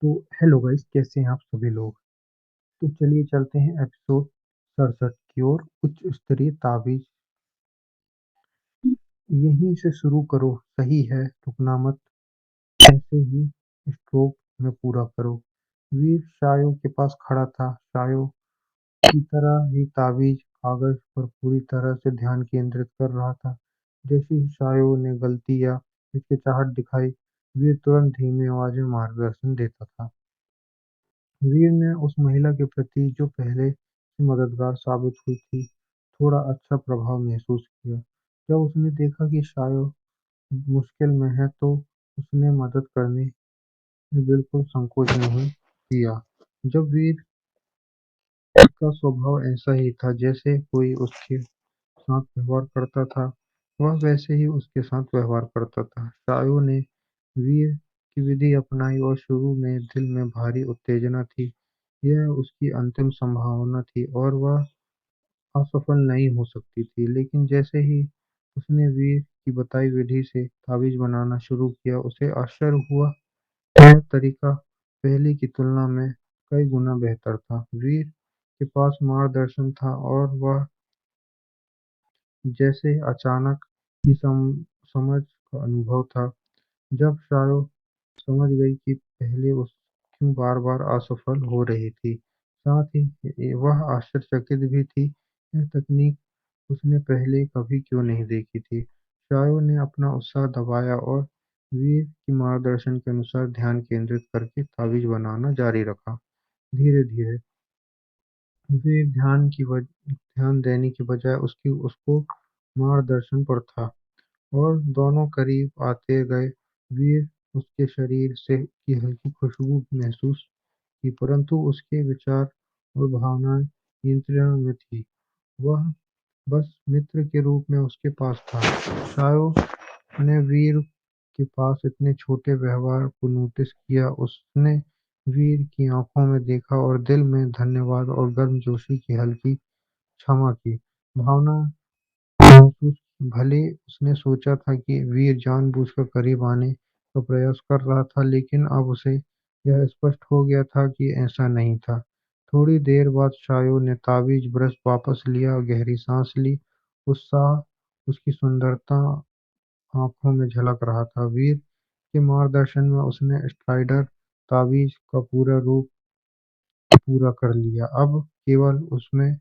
तो hello guys, कैसे हैं आप सभी लोग। तो चलिए चलते हैं एपिसोड 67 की ओर। उच्च स्तरीय ताबीज। यहीं से शुरू करो, सही है, रुकना मत। ऐसे ही स्ट्रोक में पूरा करो। वीर शायो के पास खड़ा था। शायो की तरह ही ताबीज कागज पर पूरी तरह से ध्यान केंद्रित कर रहा था। जैसे ही शायो ने गलती या हिचकिचाहट दिखाई, वीर तुरंत धीमी आवाज में मार्गदर्शन देता था। वीर ने उस महिला के प्रति, जो पहले से मददगार साबित हुई थी, थोड़ा अच्छा प्रभाव महसूस किया। जब उसने देखा कि शायद मुश्किल में है तो उसने मदद करने में बिल्कुल संकोच नहीं किया। जब वीर का स्वभाव ऐसा ही था, जैसे कोई उसके साथ व्यवहार करता था, वह वैसे ही उसके साथ व्यवहार करता था। शायू ने वीर की विधि अपनाई और शुरू में दिल में भारी उत्तेजना थी। यह उसकी अंतिम संभावना थी और वह असफल नहीं हो सकती थी। लेकिन जैसे ही उसने वीर की बताई विधि से ताबीज बनाना शुरू किया, उसे आश्चर्य हुआ। यह तरीका पहले की तुलना में कई गुना बेहतर था। वीर के पास मार्गदर्शन था और वह जैसे अचानक ही समझ का अनुभव था। जब शायद समझ गई कि पहले उस क्यों बार-बार असफल हो रही थी। साथ ही वह आश्चर्यचकित भी थी। यह तकनीक उसने पहले कभी क्यों नहीं देखी थी। शायद ने अपना उत्साह दबाया और वीर की मार्गदर्शन के अनुसार ध्यान केंद्रित करके ताबीज बनाना जारी रखा। धीरे-धीरे वीर ध्यान देने की बजाय उसको मार्गदर्शन पर था और दोनों करीब आते गए। वीर उसके शरीर से की हल्की खुशबू महसूस की, परंतु उसके विचार और भावनाएं नियंत्रण में थी। वह बस मित्र के रूप में उसके पास था। शायो ने वीर के पास इतने छोटे व्यवहार को नोटिस किया। उसने वीर की आंखों में देखा और दिल में धन्यवाद और गर्मजोशी की हल्की क्षमा की भावना महसूस की। भले उसने सोचा था कि वीर जानबूझकर करीब आने का प्रयास कर रहा था, लेकिन अब उसे यह स्पष्ट हो गया था कि ऐसा नहीं था। थोड़ी देर बाद शायो ने ताबीज ब्रश वापस लिया, गहरी सांस ली। उत्साह उसकी सुंदरता आंखों में झलक रहा था। वीर के मार्गदर्शन में उसने स्ट्राइडर ताबीज का पूरा रूप पूरा कर लिया। अब केवल उसमें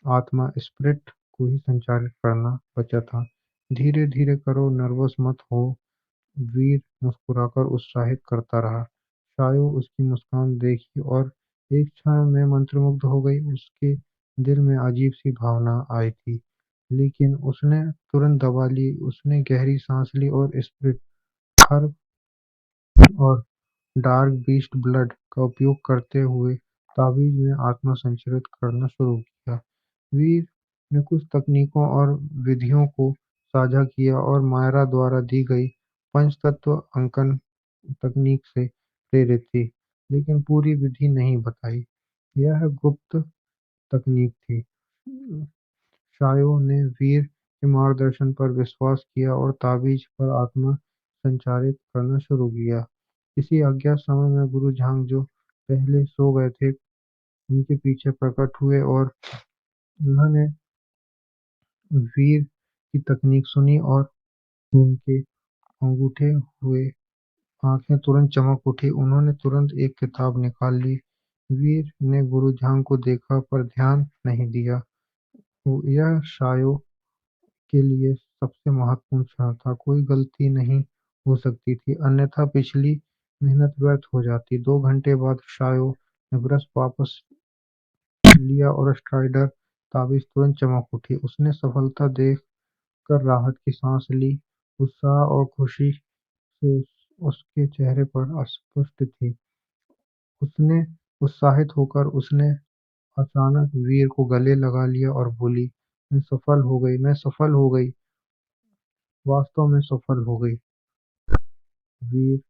आत्मा स्पिरिट को ही संचारित करना बचा था। धीरे धीरे करो, नर्वस मत हो, वीर मुस्कुराकर उत्साहित करता रहा। शायू उसकी मुस्कान देखी और एक क्षण में मंत्रमुग्ध हो गई। उसके दिल में अजीब सी भावना आई थी, लेकिन उसने तुरंत दबा ली। उसने गहरी सांस ली और स्पिरिट हर्ब और डार्क बीस्ट ब्लड का उपयोग करते हुए ताबीज में आत्मा संचरित करना शुरू किया। वीर ने कुछ तकनीकों और विधियों को साझा किया और मायरा द्वारा दी गई पंचतत्व अंकन तकनीक से प्रेरित थी, लेकिन पूरी विधि नहीं बताई। यह गुप्त तकनीक थी। शायो ने वीर के मार्गदर्शन पर विश्वास किया और ताबीज पर आत्मा संचारित करना शुरू किया। किसी अज्ञात समय में गुरु झांग, जो पहले सो गए थे, उनके पीछे प्रकट हुए और उन्होंने वीर की तकनीक सुनी और उनके अंगूठे हुए आंखें तुरंत चमक उठी। उन्होंने तुरंत एक किताब निकाल ली। वीर ने गुरु झांग को देखा पर ध्यान नहीं दिया। यह शायो के लिए सबसे महत्वपूर्ण क्षण था। कोई गलती नहीं हो सकती थी, अन्यथा पिछली मेहनत व्यर्थ हो जाती। 2 घंटे बाद शायो ने ब्रश वापस लिया और स्ट्राइडर ताबीज तुरंत चमक उठी। उसने सफलता देख कर राहत की सांस ली। उत्साह और खुशी से उसके चेहरे पर अस्पष्ट थी। उसने उत्साहित होकर उसने अचानक वीर को गले लगा लिया और बोली, मैं सफल हो गई, मैं सफल हो गई, वास्तव में सफल हो गई। वीर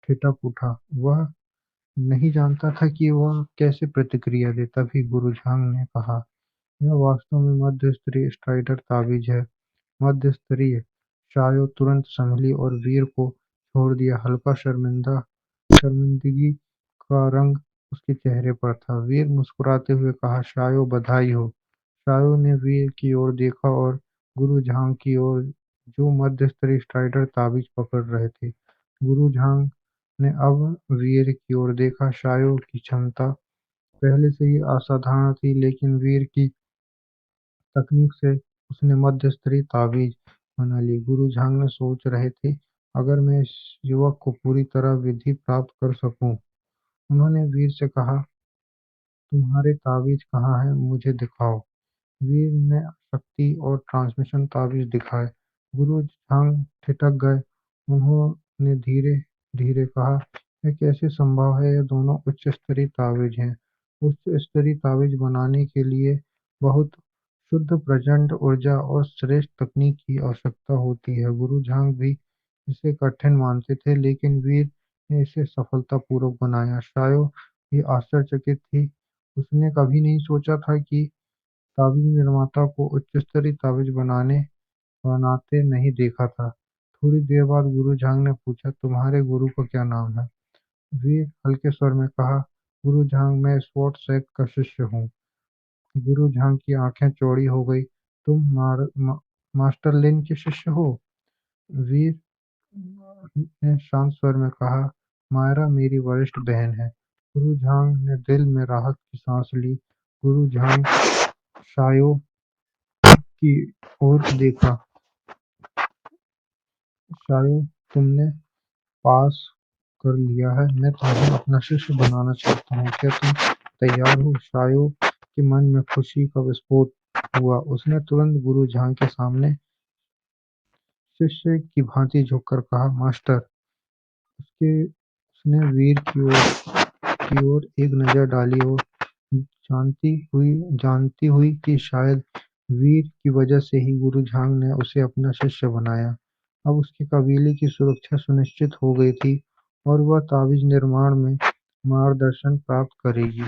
ठिठक उठा। वह नहीं जानता था कि वह कैसे प्रतिक्रिया दे। तभी गुरु झांग ने कहा, यह वास्तव में मध्य स्तरीय स्ट्राइडर ताबीज है। मध्य स्तरीय। शायो तुरंत संभली और वीर को छोड़ दिया। हल्का शर्मिंदगी का रंग उसके चेहरे पर था। वीर मुस्कुराते हुए कहा, शायो बधाई हो। शायो ने वीर की ओर देखा और गुरु झांग की ओर, जो मध्यस्तरीय स्ट्राइडर ताबीज पकड़ रहे थे। गुरु झांग ने अब वीर की ओर देखा। शायो की क्षमता पहले से ही असाधारण थी, लेकिन वीर की तकनीक से उसने मध्यस्तरीय ताबीज बना ली। गुरु झांग ने सोच रहे थे, अगर मैं इस युवक को पूरी तरह विधि प्राप्त कर सकूं। उन्होंने वीर से कहा, तुम्हारे ताबीज कहाँ हैं, मुझे दिखाओ। वीर ने शक्ति और ट्रांसमिशन ताबीज दिखाए। गुरु झांग ठिठक गए। उन्होंने धीरे धीरे कहा, यह कैसे संभव है, यह दोनों उच्च स्तरीय ताबीज हैं। उच्च स्तरीय ताबीज बनाने के लिए बहुत शुद्ध प्रचंड ऊर्जा और श्रेष्ठ तकनीक की आवश्यकता होती है। गुरु झांग भी इसे कठिन मानते थे, लेकिन वीर ने इसे सफलतापूर्वक बनाया। शायो भी आश्चर्यचकित थी। उसने कभी नहीं सोचा था कि ताबीज निर्माता को उच्च स्तरीय ताबीज बनाते नहीं देखा था। थोड़ी देर बाद गुरु झांग ने पूछा, तुम्हारे गुरु का क्या नाम है? वीर हल्के स्वर में कहा, गुरु झांग, मैं स्वॉट सैक का शिष्य हूँ। गुरु झांग की आंखें चौड़ी हो गई। तुम मास्टर लिन के शिष्य हो? वीर ने शांत स्वर में कहा, मायरा मेरी वरिष्ठ बहन है। गुरु झांग ने दिल में राहत की सांस ली। गुरु झांग शायो की ओर देखा। शायो, तुमने पास कर लिया है। मैं तुम्हें अपना शिष्य बनाना चाहता हूँ। क्या तुम तैयार हो? शायो के मन में खुशी का विस्फोट हुआ। उसने तुरंत गुरु झांग के सामने शिष्य की भांति झुककर कहा, मास्टर। उसने वीर की ओर एक नजर डाली और जानती हुई कि शायद वीर की वजह से ही गुरु झांग ने उसे अपना शिष्य बनाया। अब उसके कबीले की सुरक्षा सुनिश्चित हो गई थी और वह ताबीज निर्माण में मार्गदर्शन प्राप्त करेगी।